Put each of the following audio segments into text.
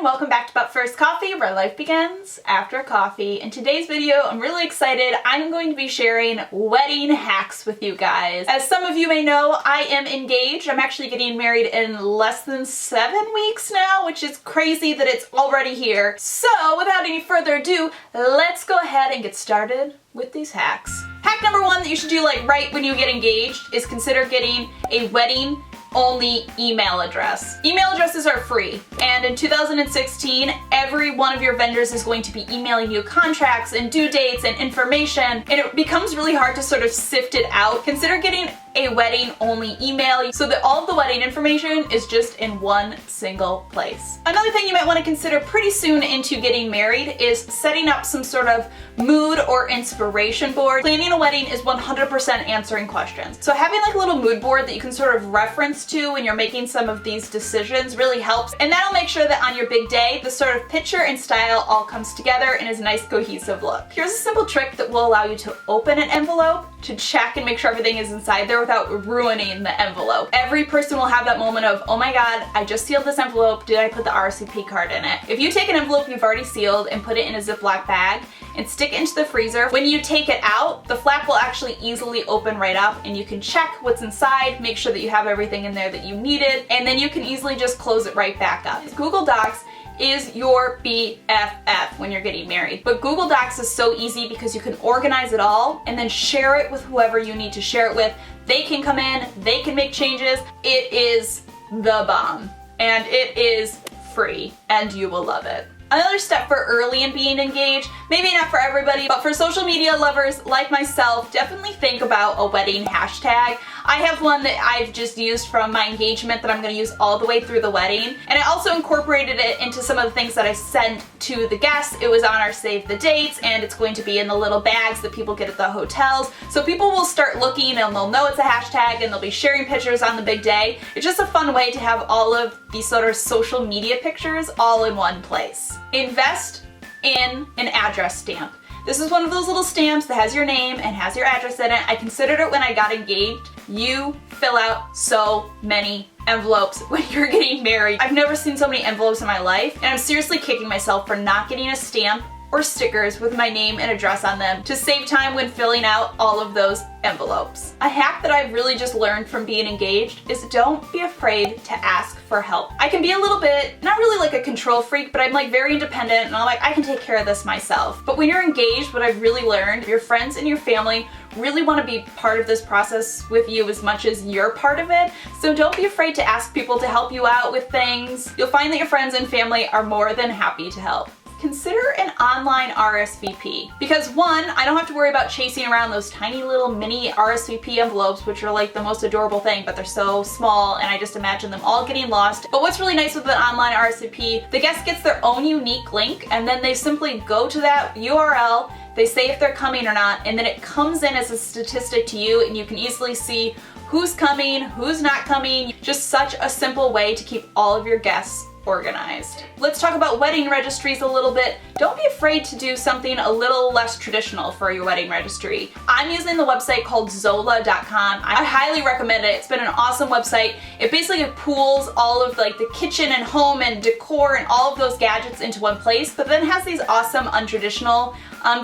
everyone, welcome back to But First Coffee, where life begins after coffee. In today's video, I'm really excited. I'm going to be sharing wedding hacks with you guys. As some of you may know, I am engaged. I'm actually getting married in less than 7 weeks now, which is crazy that it's already here. So without any further ado, let's go ahead and get started with these hacks. Hack number one that you should do right when you get engaged is consider getting a wedding only email address. Email addresses are free, and in 2016, every one of your vendors is going to be emailing you contracts and due dates and information, and it becomes really hard to sort of sift it out. Consider getting a wedding only email so that all of the wedding information is just in one single place. Another thing you might want to consider pretty soon into getting married is setting up some sort of mood or inspiration board. Planning a wedding is 100% answering questions. So having a little mood board that you can sort of reference to when you're making some of these decisions really helps, and that'll make sure that on your big day, the sort of picture and style all comes together and is a nice cohesive look. Here's a simple trick that will allow you to open an envelope to check and make sure everything is inside there without ruining the envelope. Every person will have that moment of, oh my god, I just sealed this envelope, did I put the RSVP card in it? If you take an envelope you've already sealed and put it in a Ziploc bag and stick it into the freezer, when you take it out, the flap will actually easily open right up and you can check what's inside, make sure that you have everything in there that you needed, and then you can easily just close it right back up. Google Docs is your BFF when you're getting married. But Google Docs is so easy because you can organize it all and then share it with whoever you need to share it with. They can come in, they can make changes. It is the bomb, and it is free, and you will love it. Another step for early in being engaged, maybe not for everybody, but for social media lovers like myself, definitely think about a wedding hashtag. I have one that I've just used from my engagement that I'm going to use all the way through the wedding, and I also incorporated it into some of the things that I sent to the guests. It was on our save the dates, and it's going to be in the little bags that people get at the hotels, so people will start looking and they'll know it's a hashtag and they'll be sharing pictures on the big day. It's just a fun way to have all of these sort of social media pictures all in one place. Invest in an address stamp. This is one of those little stamps that has your name and has your address in it. I considered it when I got engaged. You fill out so many envelopes when you're getting married. I've never seen so many envelopes in my life, and I'm seriously kicking myself for not getting a stamp or stickers with my name and address on them to save time when filling out all of those envelopes. A hack that I've really just learned from being engaged is don't be afraid to ask for help. I can be a little bit, not really like a control freak, but I'm very independent and I'm I can take care of this myself. But when you're engaged, what I've really learned, your friends and your family really want to be part of this process with you as much as you're part of it. So don't be afraid to ask people to help you out with things. You'll find that your friends and family are more than happy to help. Consider an online RSVP. Because one, I don't have to worry about chasing around those tiny little mini RSVP envelopes, which are the most adorable thing, but they're so small and I just imagine them all getting lost. But what's really nice with an online RSVP, the guest gets their own unique link and then they simply go to that URL, they say if they're coming or not, and then it comes in as a statistic to you and you can easily see who's coming, who's not coming. Just such a simple way to keep all of your guests organized. Let's talk about wedding registries a little bit. Don't be afraid to do something a little less traditional for your wedding registry. I'm using the website called Zola.com. I highly recommend it. It's been an awesome website. It basically pools all of the kitchen and home and decor and all of those gadgets into one place, but then has these awesome untraditional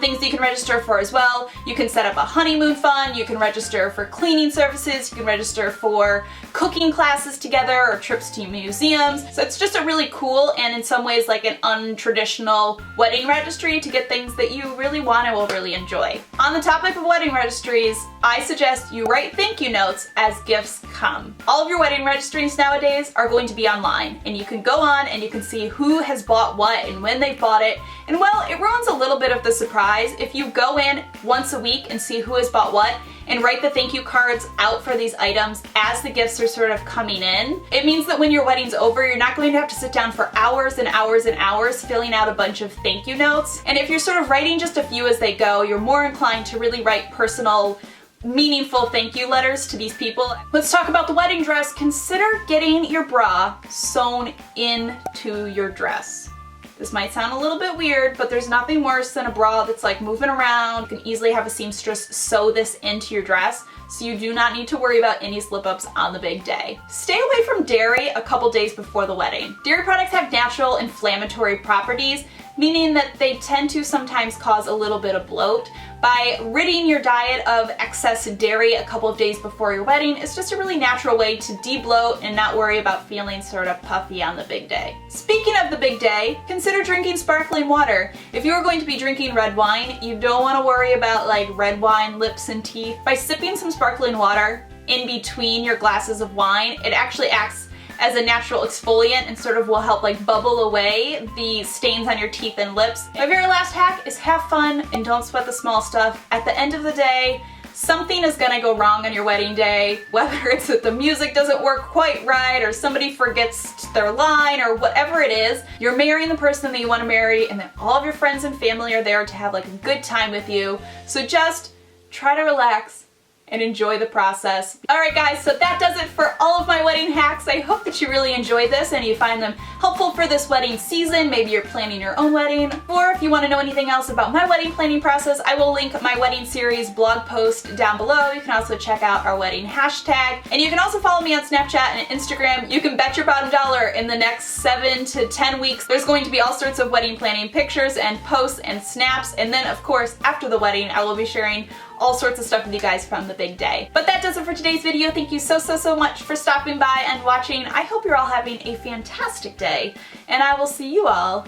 things that you can register for as well. You can set up a honeymoon fund, you can register for cleaning services, you can register for cooking classes together or trips to museums. So it's just a really cool and in some ways an untraditional wedding registry to get things that you really want and will really enjoy. On the topic of wedding registries, I suggest you write thank you notes as gifts come. All of your wedding registries nowadays are going to be online, and you can go on and you can see who has bought what and when they bought it. And well, it ruins a little bit of the surprise if you go in once a week and see who has bought what and write the thank you cards out for these items as the gifts are sort of coming in. It means that when your wedding's over, you're not going to have to sit down for hours and hours and hours filling out a bunch of thank you notes. And if you're sort of writing just a few as they go, you're more inclined to really write personal, meaningful thank you letters to these people. Let's talk about the wedding dress. Consider getting your bra sewn into your dress. This might sound a little bit weird, but there's nothing worse than a bra that's like moving around. You can easily have a seamstress sew this into your dress, so you do not need to worry about any slip-ups on the big day. Stay away from dairy a couple days before the wedding. Dairy products have natural inflammatory properties, meaning that they tend to sometimes cause a little bit of bloat. By ridding your diet of excess dairy a couple of days before your wedding, it's just a really natural way to de-bloat and not worry about feeling sort of puffy on the big day. Speaking of the big day, consider drinking sparkling water. If you're going to be drinking red wine, you don't want to worry about like red wine lips and teeth. By sipping some sparkling water in between your glasses of wine, it actually acts as a natural exfoliant and sort of will help like bubble away the stains on your teeth and lips. My very last hack is have fun and don't sweat the small stuff. At the end of the day, something is gonna go wrong on your wedding day, whether it's that the music doesn't work quite right or somebody forgets their line or whatever it is. You're marrying the person that you want to marry, and then all of your friends and family are there to have like a good time with you. So just try to relax and enjoy the process. Alright guys, so that does it for all of my wedding hacks. I hope that you really enjoyed this and you find them helpful for this wedding season. Maybe you're planning your own wedding, or if you want to know anything else about my wedding planning process, I will link my wedding series blog post down below. You can also check out our wedding hashtag, and you can also follow me on Snapchat and Instagram. You can bet your bottom dollar in the next 7 to 10 weeks there's going to be all sorts of wedding planning pictures and posts and snaps, and then of course after the wedding I will be sharing all sorts of stuff with you guys from the big day. But that does it for today's video. Thank you so much for stopping by and watching. I hope you're all having a fantastic day, and I will see you all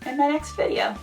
in my next video.